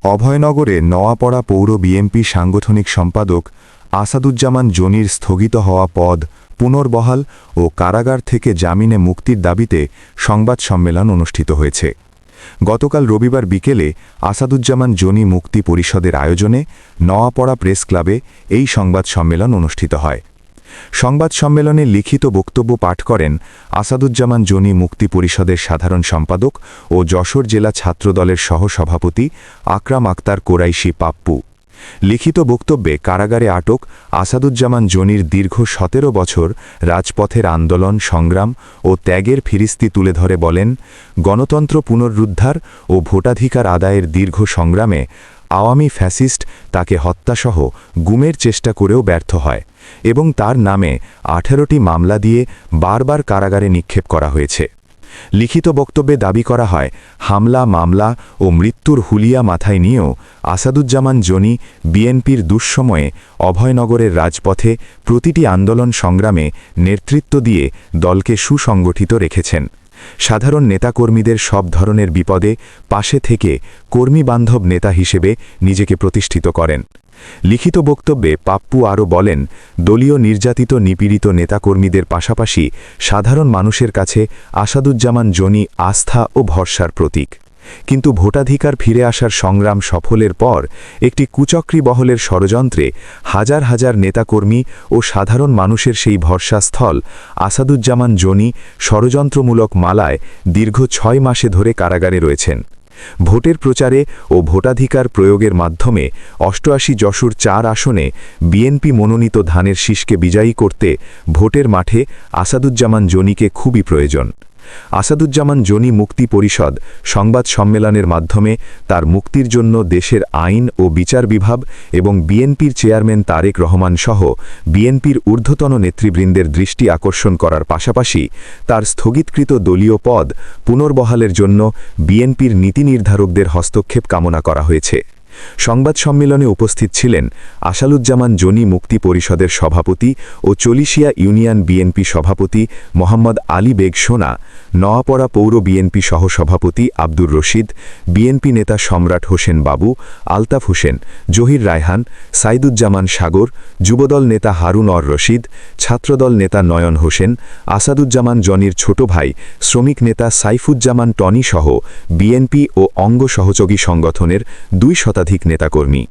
অভয়নগরে নওয়াপড়া পৌর বিএনপি সাংগঠনিক সম্পাদক আসাদুজ্জামান জনির স্থগিত হওয়া পদ পুনর্বহাল ও কারাগার থেকে জামিনে মুক্তির দাবিতে সংবাদ সম্মেলন অনুষ্ঠিত হয়েছে। গতকাল রবিবার বিকেলে আসাদুজ্জামান জনি মুক্তি পরিষদের আয়োজনে নওয়াপড়া প্রেস ক্লাবে এই সংবাদ সম্মেলন অনুষ্ঠিত হয়। সংবাদ সম্মেলনে লিখিত বক্তব্য পাঠ করেন আসাদুজ্জামান জনি মুক্তি পরিষদের সাধারণ সম্পাদক ও যশোর জেলা ছাত্রদলের সহসভাপতি আকরাম আক্তার কোরাইশি পাপ্পু। লিখিত বক্তব্যে কারাগারে আটক আসাদুজ্জামান জনির দীর্ঘ ১৭ বছর রাজপথের আন্দোলন সংগ্রাম ও ত্যাগের ফিরিস্তি তুলে ধরে বলেন, গণতন্ত্র পুনরুদ্ধার ও ভোটাধিকার আদায়ের দীর্ঘ সংগ্রামে আওয়ামী ফ্যাসিস্ট তাকে হত্যাসহ গুমের চেষ্টা করেও ব্যর্থ হয় এবং তার নামে ১৮টি মামলা দিয়ে বারবার কারাগারে নিক্ষেপ করা হয়েছে। লিখিত বক্তব্যে দাবি করা হয়, হামলা মামলা ও মৃত্যুর হুলিয়া মাথায় নিয়েও আসাদুজ্জামান জনি বিএনপির দুঃসময়ে অভয়নগরের রাজপথে প্রতিটি আন্দোলন সংগ্রামে নেতৃত্ব দিয়ে দলকে সুসংগঠিত রেখেছেন। সাধারণ নেতাকর্মীদের সব ধরনের বিপদে পাশে থেকে কর্মীবান্ধব নেতা হিসেবে নিজেকে প্রতিষ্ঠিত করেন। লিখিত বক্তব্যে পাপ্পু আরও বলেন, দলীয় নির্যাতিত নিপীড়িত নেতাকর্মীদের পাশাপাশি সাধারণ মানুষের কাছে আসাদুজ্জামান জনি আস্থা ও ভরসার প্রতীক। কিন্তু ভোটাধিকার ফিরে আসার সংগ্রাম সফলের পর একটি কুচক্রী বহলের ষড়যন্ত্রে হাজার হাজার নেতাকর্মী ও সাধারণ মানুষের সেই ভরসাস্থল আসাদুজ্জামান জনি ষড়যন্ত্রমূলক মালায় দীর্ঘ ৬ মাসে ধরে কারাগারে রয়েছেন। ভোটের প্রচারে ও ভোটাধিকার প্রয়োগের মাধ্যমে ৮৮ যশোর ৪ আসনে বিএনপি মনোনীত ধানের শীষকে বিজয়ী করতে ভোটের মাঠে আসাদুজ্জামান জনিকে খুবই প্রয়োজন। আসাদুজ্জামান জনি মুক্তি পরিষদ সংবাদ সম্মেলনের মাধ্যমে তার মুক্তির জন্য দেশের আইন ও বিচার বিভাগ এবং বিএনপির চেয়ারম্যান তারেক রহমান সহ বিএনপির ঊর্ধ্বতন নেতৃবৃন্দের দৃষ্টি আকর্ষণ করার পাশাপাশি তার স্থগিতকৃত দলীয় পদ পুনর্বহালের জন্য বিএনপির নীতি নির্ধারকদের হস্তক্ষেপ কামনা করা হয়েছে। সংবাদ সম্মেলনে উপস্থিত ছিলেন আসাদুজ্জামান জনি মুক্তি পরিষদের সভাপতি ও চলিশিয়া ইউনিয়ন বিএনপি সভাপতি মোহাম্মদ আলী বেগ সোনা, নওয়াপড়া পৌর বিএনপি সহসভাপতি আব্দুর রশিদ, বিএনপি নেতা সম্রাট হোসেন বাবু, আলতাফ হোসেন, জহির রায়হান, সাইদুজ্জামান সাগর, যুবদল নেতা হারুন অর রশিদ, ছাত্রদল নেতা নয়ন হোসেন, আসাদুজ্জামান জনির ছোট ভাই শ্রমিক নেতা সাইফুজ্জামান টনি সহ বিএনপি ও অঙ্গ সহযোগী সংগঠনের ২ শতাধিক নেতাকর্মী।